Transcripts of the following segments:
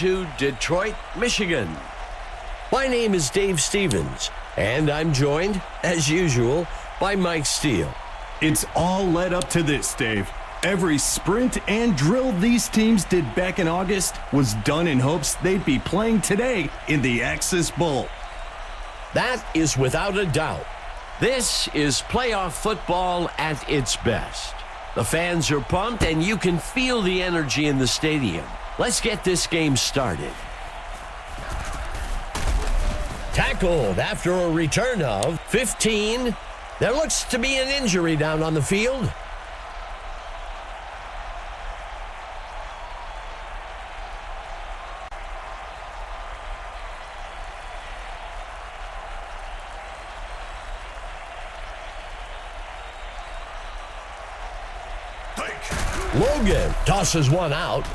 to Detroit, Michigan. My name is Dave Stevens, and I'm joined, as usual, by Mike Steele. It's all led up to this, Dave. Every sprint and drill these teams did back in August was done in hopes they'd be playing today in the Axis Bowl. That is without a doubt. This is playoff football at its best. The fans are pumped, and you can feel the energy in the stadium. Let's get this game started. Tackled after a return of 15. There looks to be an injury down on the field. Logan tosses one out.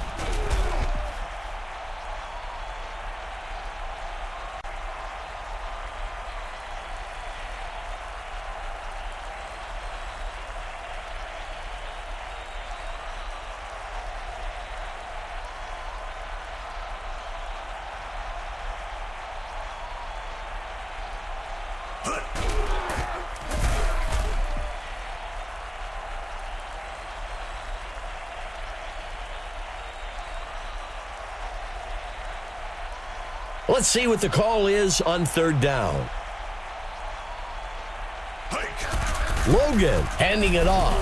Let's see what the call is on third down. Logan handing it off.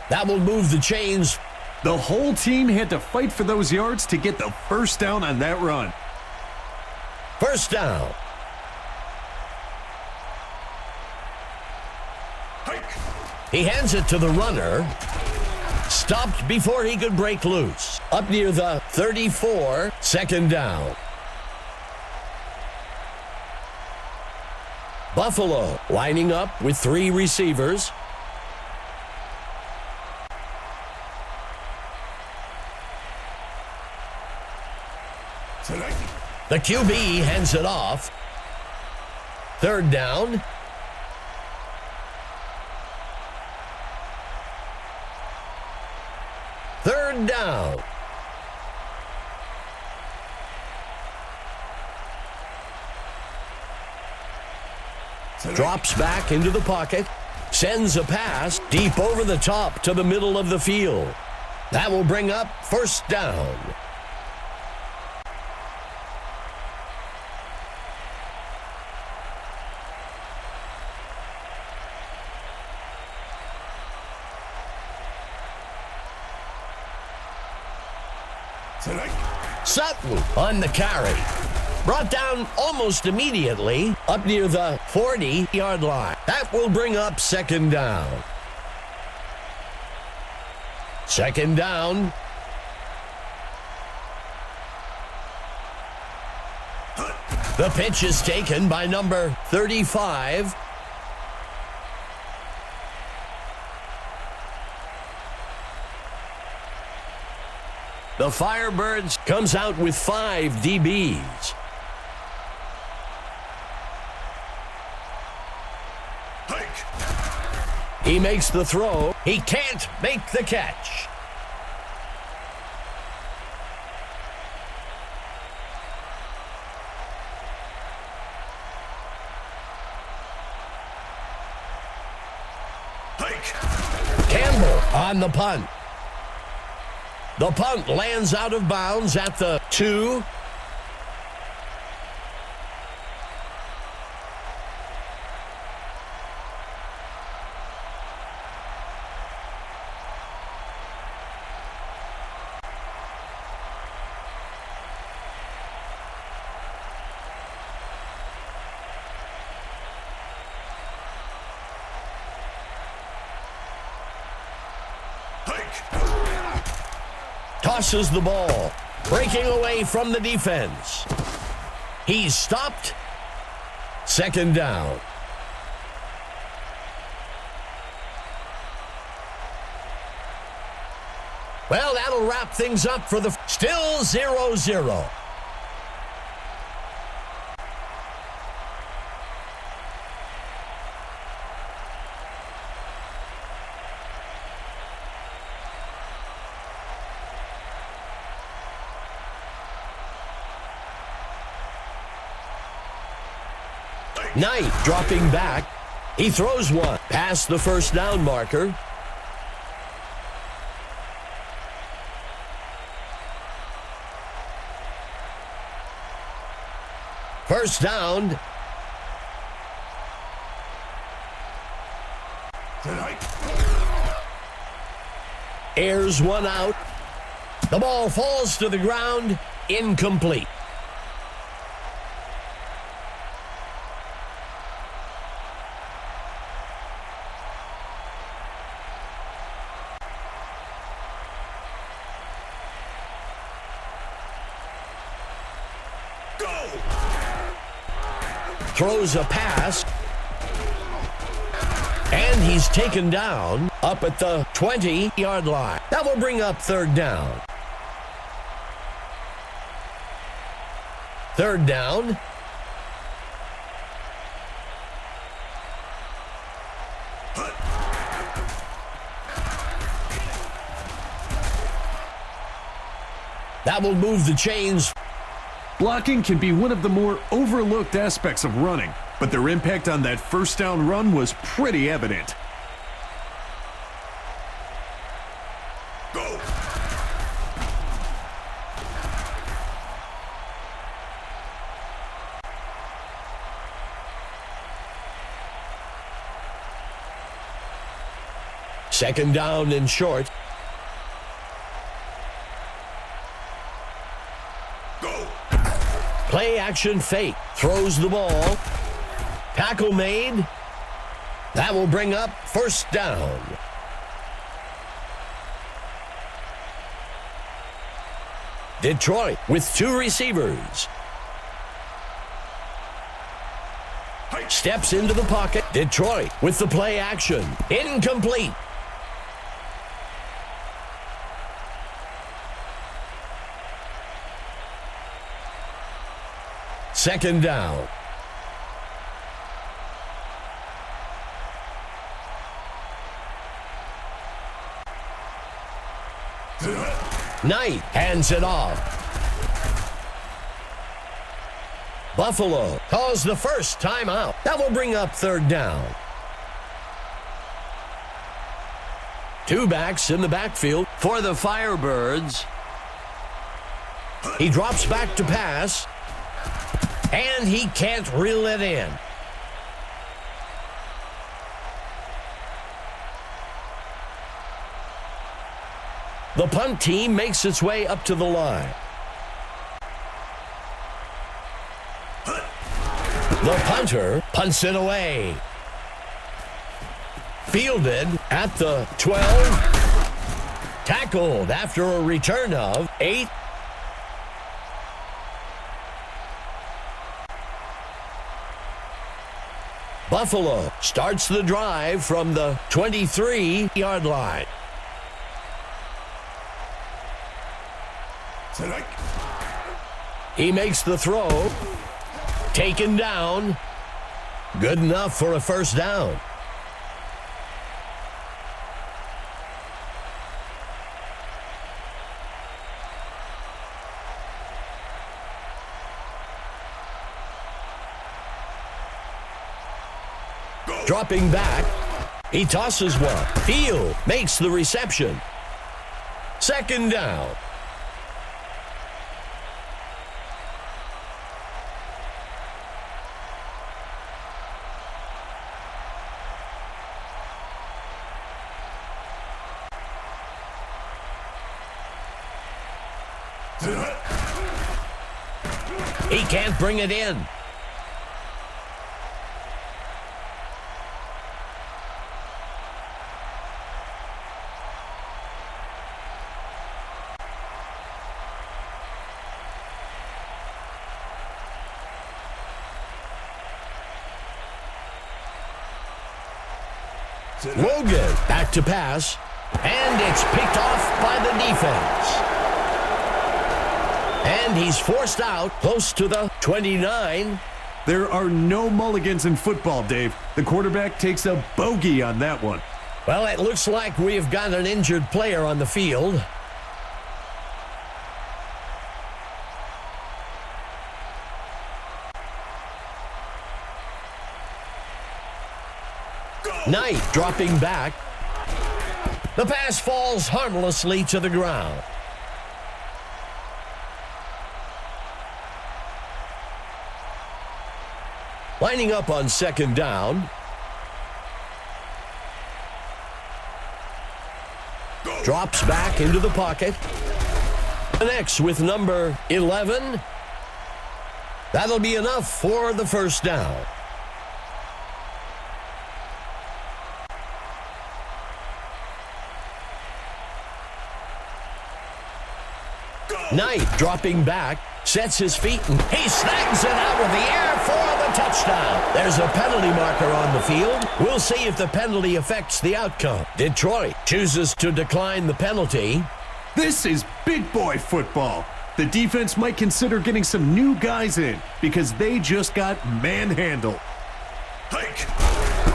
That will move the chains. The whole team had to fight for those yards to get the first down on that run. First down. He hands it to the runner. Stopped before he could break loose. Up near the 34, second down. Buffalo lining up with three receivers. The QB hands it off. Third down. Third down. Drops back into the pocket. Sends a pass deep over the top to the middle of the field. That will bring up first down. Sutton on the carry. Brought down almost immediately up near the 40-yard line. That will bring up second down. Second down. The pitch is taken by number 35. The Firebirds comes out with 5 DBs. He makes the throw. He can't make the catch. Campbell on the punt. The punt lands out of bounds at the 2. Tosses the ball, breaking away from the defense. He's stopped. Second down. Well, that'll wrap things up for the still 0-0. Knight dropping back. He throws one past the first down marker. First down. Airs one out. The ball falls to the ground. Incomplete. Throws a pass. And he's taken down up at the 20-yard line. That will bring up third down. Third down. That will move the chains. Blocking can be one of the more overlooked aspects of running, but their impact on that first down run was pretty evident. Go. Second down and short. Play action fake. Throws the ball. Tackle made. That will bring up first down. Detroit with two receivers. Steps into the pocket. Detroit with the play action. Incomplete. Second down. Knight hands it off. Buffalo calls the first timeout. That will bring up third down. Two backs in the backfield for the Firebirds. He drops back to pass. And he can't reel it in. The punt team makes its way up to the line. The punter punts it away. Fielded at the 12. Tackled after a return of 8. Buffalo starts the drive from the 23-yard line. He makes the throw. Taken down. Good enough for a first down. Dropping back. He tosses one. Field makes the reception. Second down. He can't bring it in. Logan back to pass, and it's picked off by the defense. And he's forced out close to the 29. There are no mulligans in football, Dave. The quarterback takes a bogey on that one. Well, it looks like we've got an injured player on the field. Knight dropping back. The pass falls harmlessly to the ground. Lining up on second down. Drops back into the pocket. Connects with number 11. That'll be enough for the first down. Knight dropping back, sets his feet, and he snags it out of the air for the touchdown. There's a penalty marker on the field. We'll see if the penalty affects the outcome. Detroit chooses to decline the penalty. This is big boy football. The defense might consider getting some new guys in because they just got manhandled.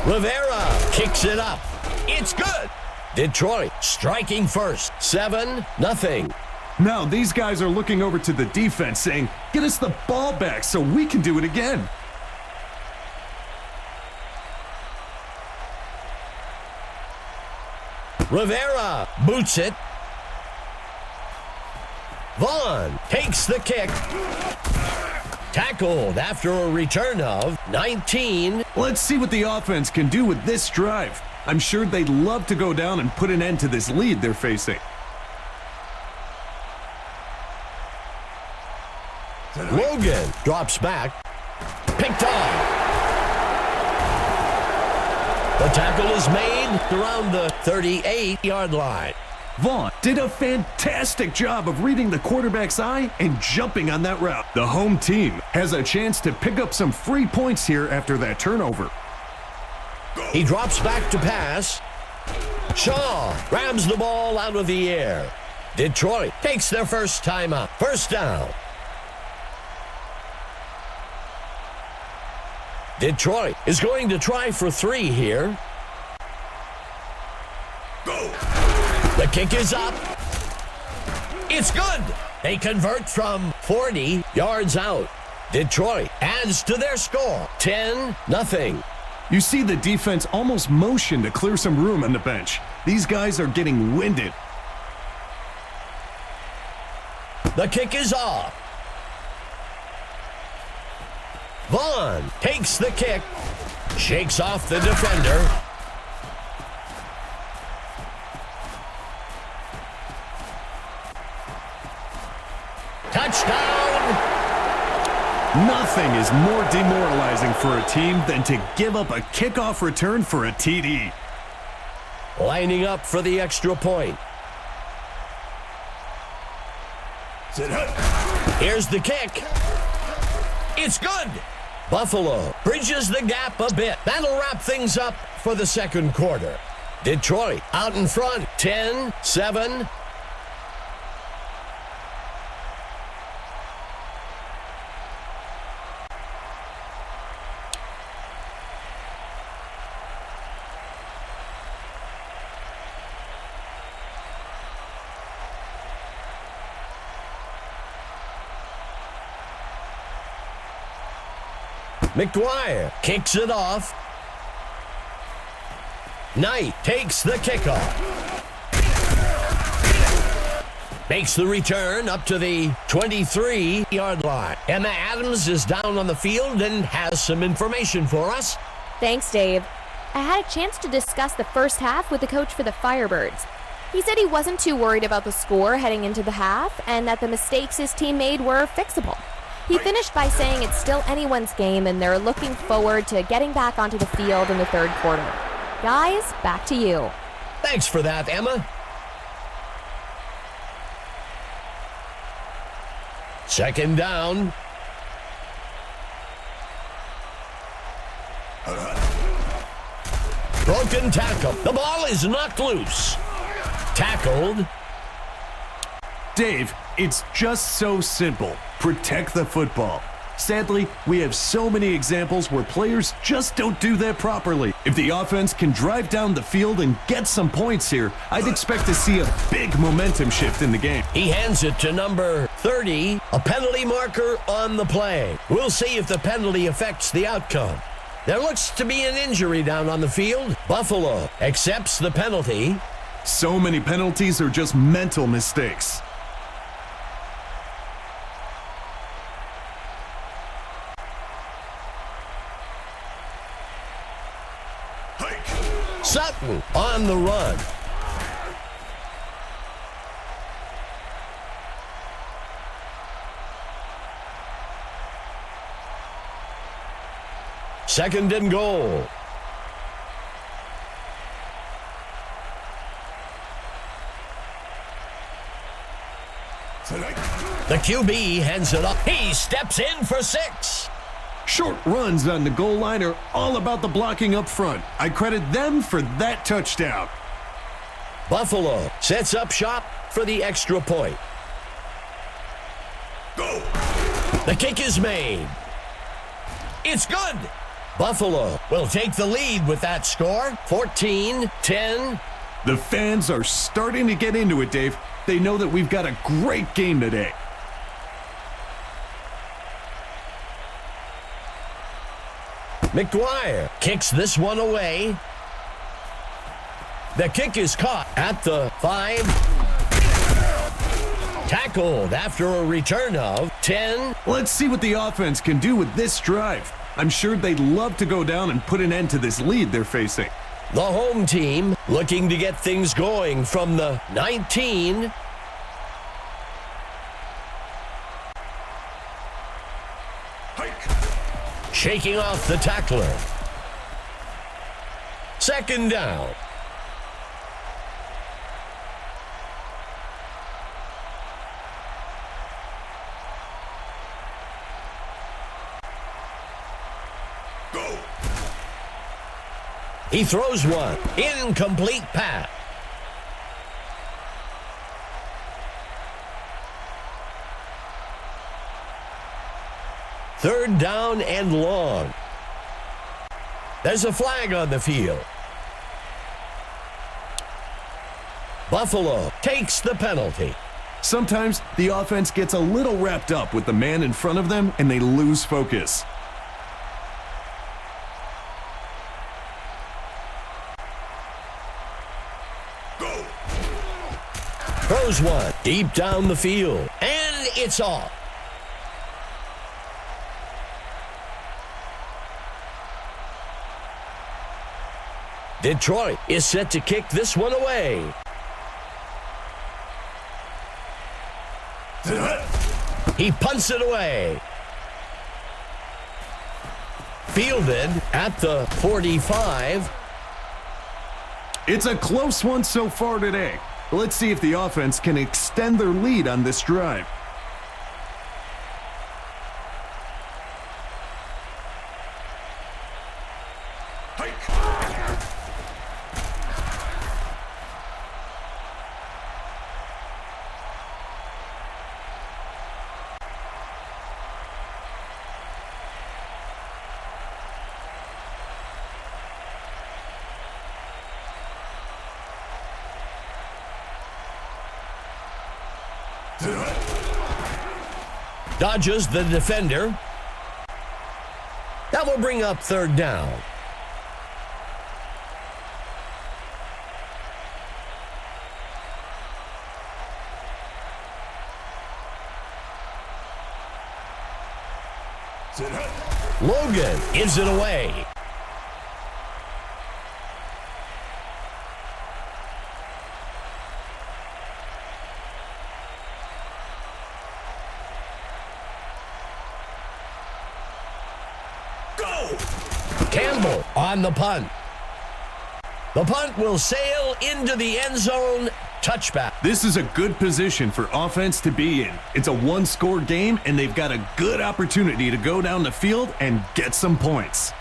Rivera kicks it up. It's good. Detroit striking first. 7-0. Now these guys are looking over to the defense saying, get us the ball back so we can do it again. Rivera boots it. Vaughn takes the kick. Tackled after a return of 19. Let's see what the offense can do with this drive. I'm sure they'd love to go down and put an end to this lead they're facing. Logan drops back. Picked off. The tackle is made around the 38-yard line. Vaughn did a fantastic job of reading the quarterback's eye and jumping on that route. The home team has a chance to pick up some free points here after that turnover. He drops back to pass. Shaw grabs the ball out of the air. Detroit takes their first timeout. First down. Detroit is going to try for 3 here. The kick is up. It's good. They convert from 40 yards out. Detroit adds to their score. 10-0. You see the defense almost motion to clear some room on the bench. These guys are getting winded. The kick is off. Vaughn takes the kick. Shakes off the defender. Touchdown! Nothing is more demoralizing for a team than to give up a kickoff return for a TD. Lining up for the extra point. Here's the kick. It's good. Buffalo bridges the gap a bit. That'll wrap things up for the second quarter. Detroit out in front, 10-7. McGuire kicks it off. Knight takes the kickoff. Makes the return up to the 23-yard line. Emma Adams is down on the field and has some information for us. Thanks, Dave. I had a chance to discuss the first half with the coach for the Firebirds. He said he wasn't too worried about the score heading into the half and that the mistakes his team made were fixable. He finished by saying it's still anyone's game and they're looking forward to getting back onto the field in the third quarter. Guys, back to you. Thanks for that, Emma. Second down. Broken tackle. The ball is knocked loose. Tackled. Dave, it's just so simple. Protect the football. Sadly, we have so many examples where players just don't do that properly. If the offense can drive down the field and get some points here, I'd expect to see a big momentum shift in the game. He hands it to number 30, a penalty marker on the play. We'll see if the penalty affects the outcome. There looks to be an injury down on the field. Buffalo accepts the penalty. So many penalties are just mental mistakes. Sutton on the run. Second and goal. The QB hands it up. He steps in for 6. Short runs on the goal line are all about the blocking up front. I credit them for that touchdown. Buffalo sets up shop for the extra point. Go. The kick is made. It's good. Buffalo will take the lead with that score, 14-10. The fans are starting to get into it, Dave. They know that we've got a great game today. McGuire kicks this one away. The kick is caught at the 5. Tackled after a return of 10. Let's see what the offense can do with this drive. I'm sure they'd love to go down and put an end to this lead they're facing. The home team looking to get things going from the 19. Shaking off the tackler. Second down. Go. He throws one. Incomplete pass. Third down and long. There's a flag on the field. Buffalo takes the penalty. Sometimes the offense gets a little wrapped up with the man in front of them and they lose focus. Go. Throws one deep down the field, and it's off. Detroit is set to kick this one away. He punts it away. Fielded at the 45. It's a close one so far today. Let's see if the offense can extend their lead on this drive. Dodges the defender. That will bring up third down. Logan gives it away. Campbell on the punt. The punt will sail into the end zone. Touchback. This is a good position for offense to be in. It's a one-score game, and they've got a good opportunity to go down the field and get some points.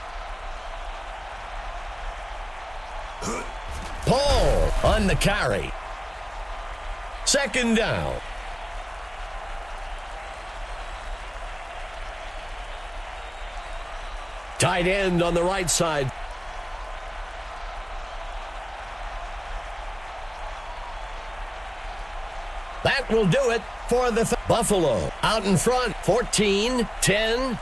Paul on the carry. Second down. Tight end on the right side. That will do it for the Buffalo. Out in front, 14-10.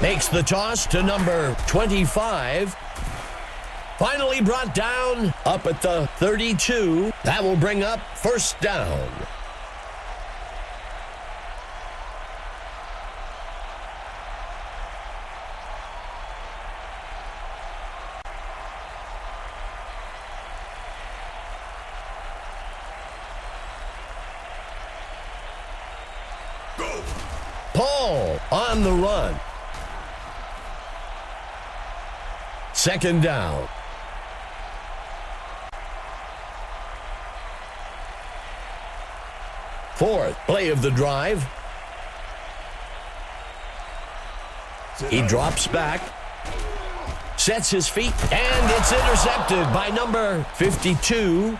Makes the toss to number 25. Finally brought down up at the 32. That will bring up first down. Paul on the run. Second down. Fourth play of the drive. He drops back, sets his feet, and it's intercepted by number 52.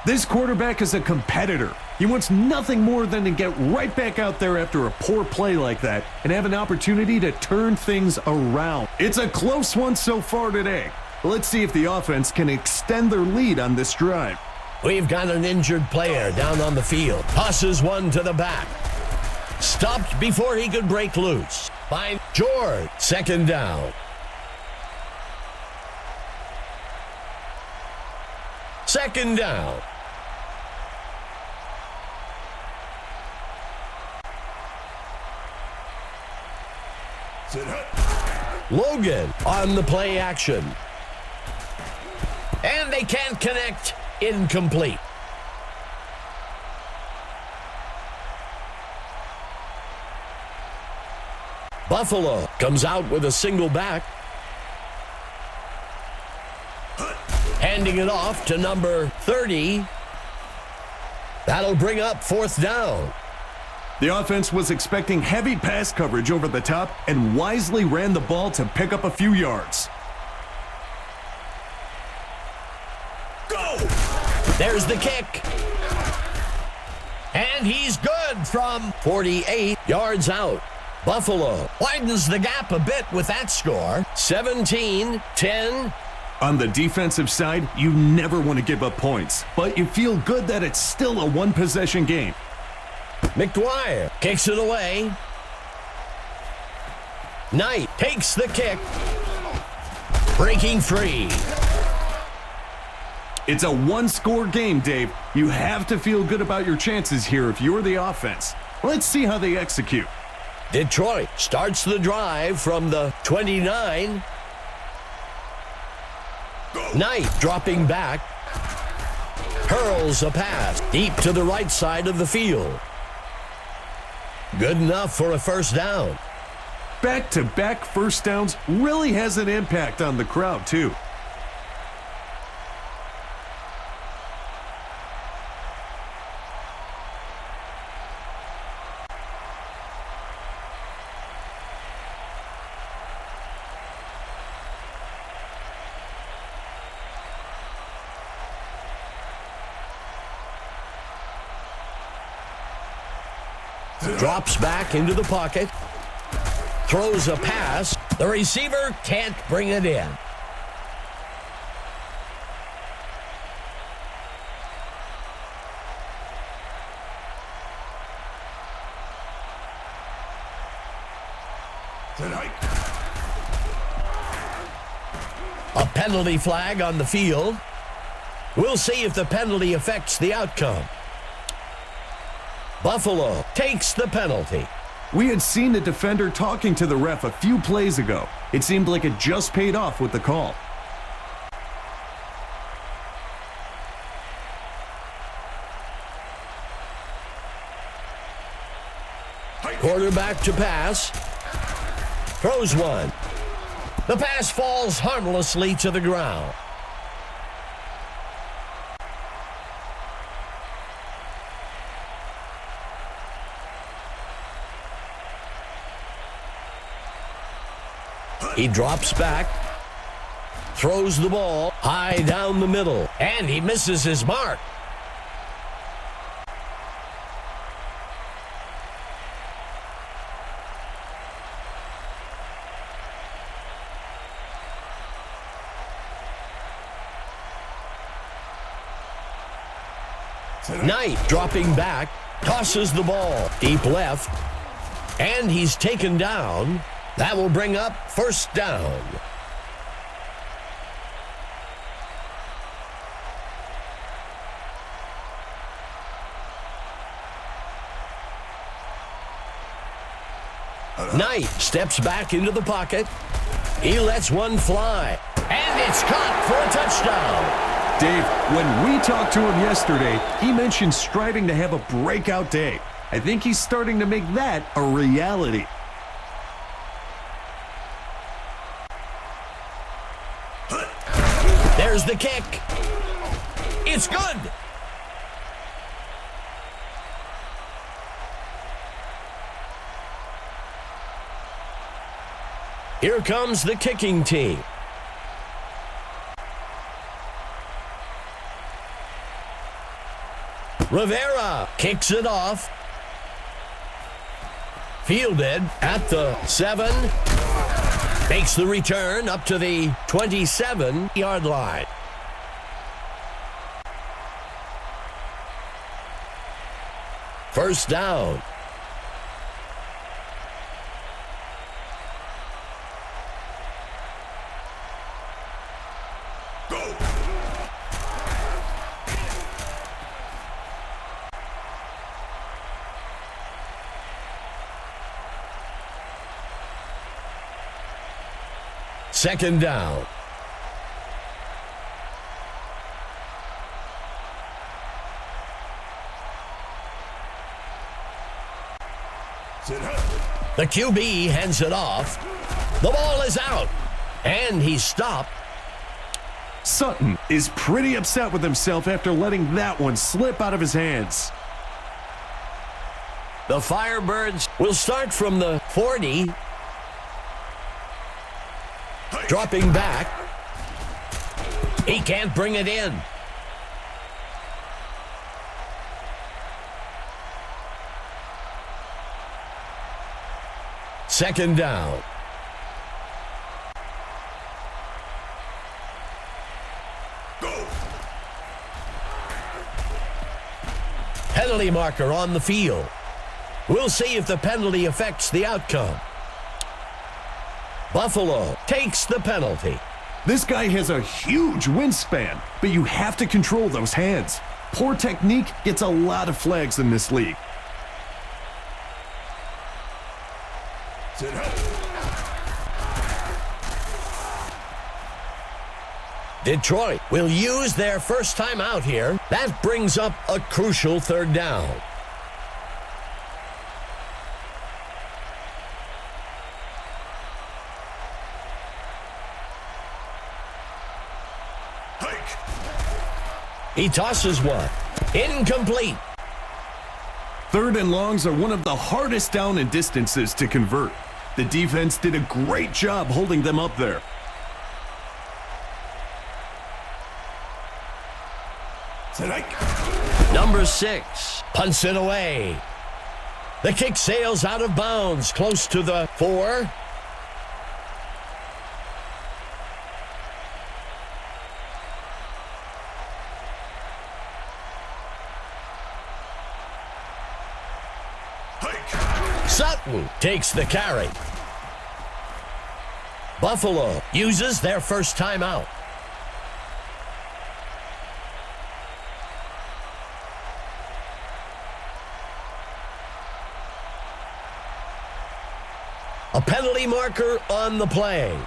This quarterback is a competitor. He wants nothing more than to get right back out there after a poor play like that and have an opportunity to turn things around. It's a close one so far today. Let's see if the offense can extend their lead on this drive. We've got an injured player down on the field. Tosses one to the back. Stopped before he could break loose by George. Second down. Second down. Logan on the play action. And they can't connect. Incomplete. Buffalo comes out with a single back. Handing it off to number 30. That'll bring up fourth down. The offense was expecting heavy pass coverage over the top and wisely ran the ball to pick up a few yards. Go! There's the kick. And he's good from 48 yards out. Buffalo widens the gap a bit with that score. 17-10. On the defensive side, you never want to give up points, but you feel good that it's still a one-possession game. McGuire kicks it away. Knight takes the kick. Breaking free. It's a one-score game, Dave. You have to feel good about your chances here if you're the offense. Let's see how they execute. Detroit starts the drive from the 29. Knight dropping back. Hurls a pass deep to the right side of the field. Good enough for a first down. Back-to-back first downs really has an impact on the crowd, too. Drops back into the pocket. Throws a pass. The receiver can't bring it in. A penalty flag on the field. We'll see if the penalty affects the outcome. Buffalo takes the penalty. We had seen the defender talking to the ref a few plays ago. It seemed like it just paid off with the call. Quarterback to pass. Throws one. The pass falls harmlessly to the ground. He drops back, throws the ball high down the middle, and he misses his mark. Knight dropping back, tosses the ball deep left. And he's taken down. That will bring up first down. Knight steps back into the pocket. He lets one fly. And it's caught for a touchdown. Dave, when we talked to him yesterday, he mentioned striving to have a breakout day. I think he's starting to make that a reality. There's the kick. It's good. Here comes the kicking team. Rivera kicks it off. Fielded at the 7. Makes the return up to the 27-yard line. First down. Second down. The QB hands it off. The ball is out. And he's stopped. Sutton is pretty upset with himself after letting that one slip out of his hands. The Firebirds will start from the 40. Dropping back. He can't bring it in. Second down. Penalty marker on the field. We'll see if the penalty affects the outcome. Buffalo takes the penalty. This guy has a huge wingspan, but you have to control those hands. Poor technique gets a lot of flags in this league. Detroit will use their first time out here. That brings up a crucial third down. He tosses one. Incomplete. Third and longs are one of the hardest down and distances to convert. The defense did a great job holding them up there. Number 6 punts it away. The kick sails out of bounds close to the 4. Sutton takes the carry. Buffalo uses their first time out. A penalty marker on the play.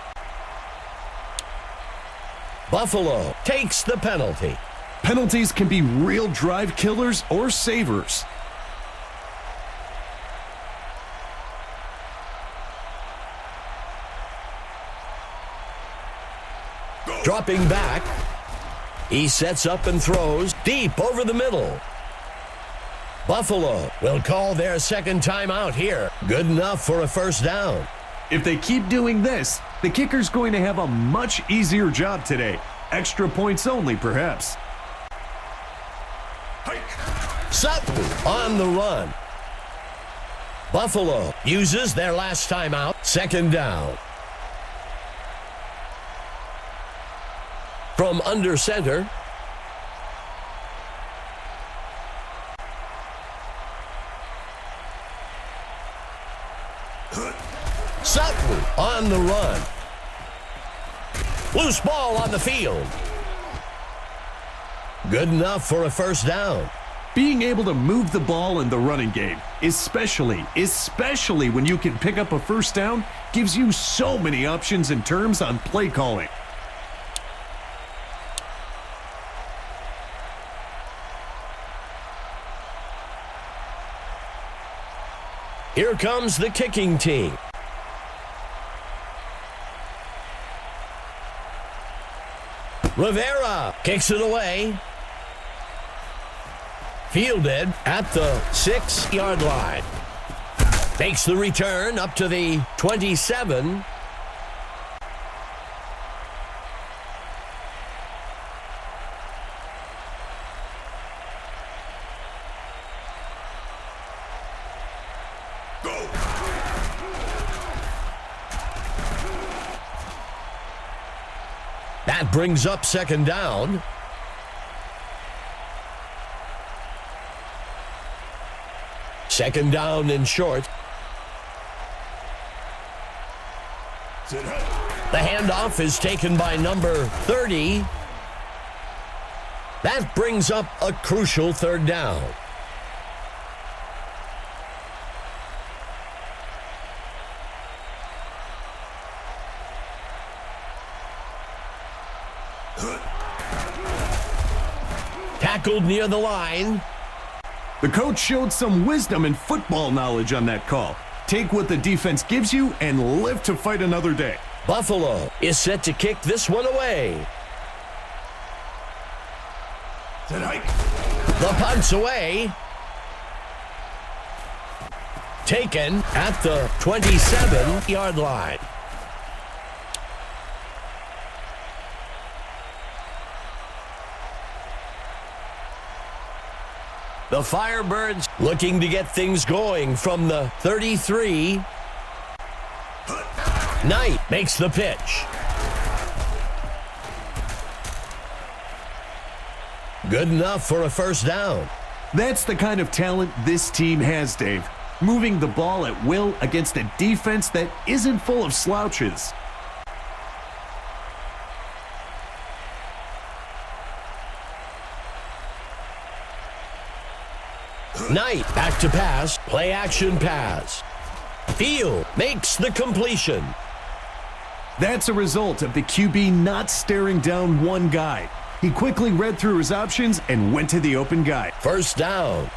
Buffalo takes the penalty. Penalties can be real drive killers or savers. Dropping back. He sets up and throws deep over the middle. Buffalo will call their second timeout here. Good enough for a first down. If they keep doing this, the kicker's going to have a much easier job today. Extra points only, perhaps. Sutton on the run. Buffalo uses their last timeout. Second down. From under center. Sutton on the run. Loose ball on the field. Good enough for a first down. Being able to move the ball in the running game, especially when you can pick up a first down, gives you so many options and terms on play calling. Here comes the kicking team. Rivera kicks it away. Fielded at the 6-yard line. Makes the return up to the 27. That brings up second down. Second down and short. The handoff is taken by number 30. That brings up a crucial third down. Tackled near the line. The coach showed some wisdom and football knowledge on that call. Take what the defense gives you and live to fight another day. Buffalo is set to kick this one away. The punt's away. Taken at the 27-yard line. The Firebirds looking to get things going from the 33. Knight makes the pitch. Good enough for a first down. That's the kind of talent this team has, Dave. Moving the ball at will against a defense that isn't full of slouches. Knight back to pass, play action pass. Field makes the completion. That's a result of the QB not staring down one guy. He quickly read through his options and went to the open guy. First down.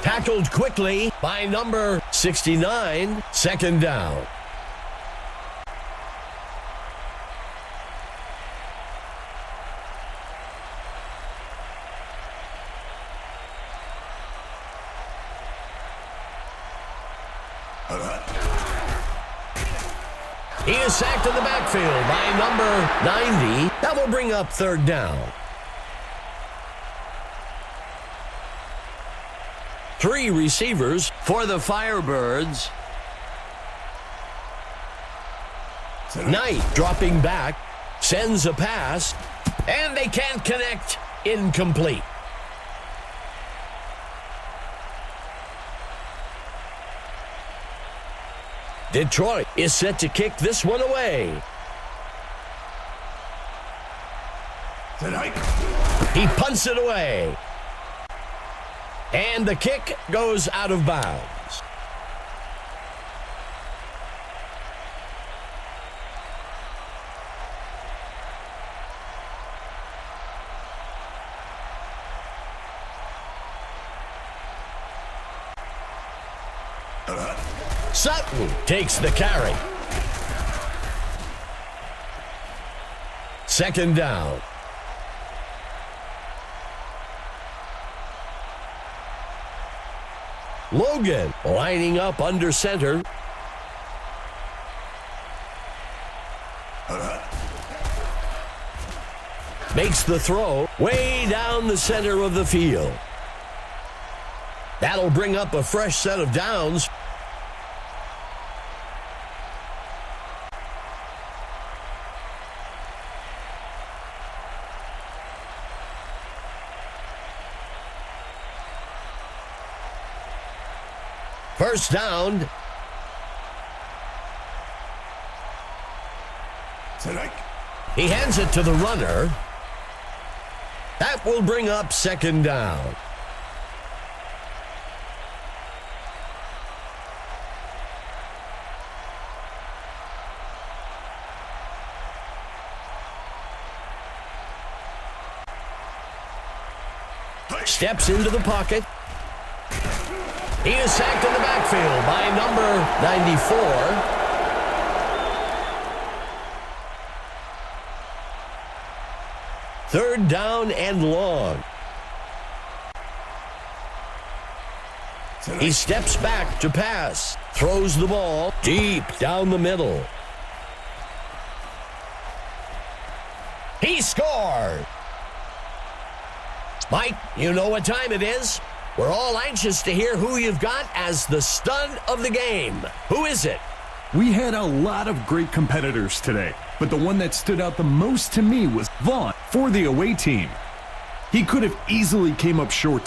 Tackled quickly by number 69, second down. He is sacked in the backfield by number 90. That will bring up third down. 3 receivers for the Firebirds. Knight dropping back, sends a pass, and they can't connect. Incomplete. Detroit is set to kick this one away. He punts it away. And the kick goes out of bounds. Sutton takes the carry. Second down. Logan lining up under center. Makes the throw way down the center of the field. That'll bring up a fresh set of downs. First down. He hands it to the runner. That will bring up second down. Steps into the pocket. He is sacked in the backfield by number 94. Third down and long. He steps back to pass. Throws the ball deep down the middle. He scored. Mike, you know what time it is. We're all anxious to hear who you've got as the stud of the game. Who is it? We had a lot of great competitors today, but the one that stood out the most to me was Vaughn for the away team. He could have easily came up short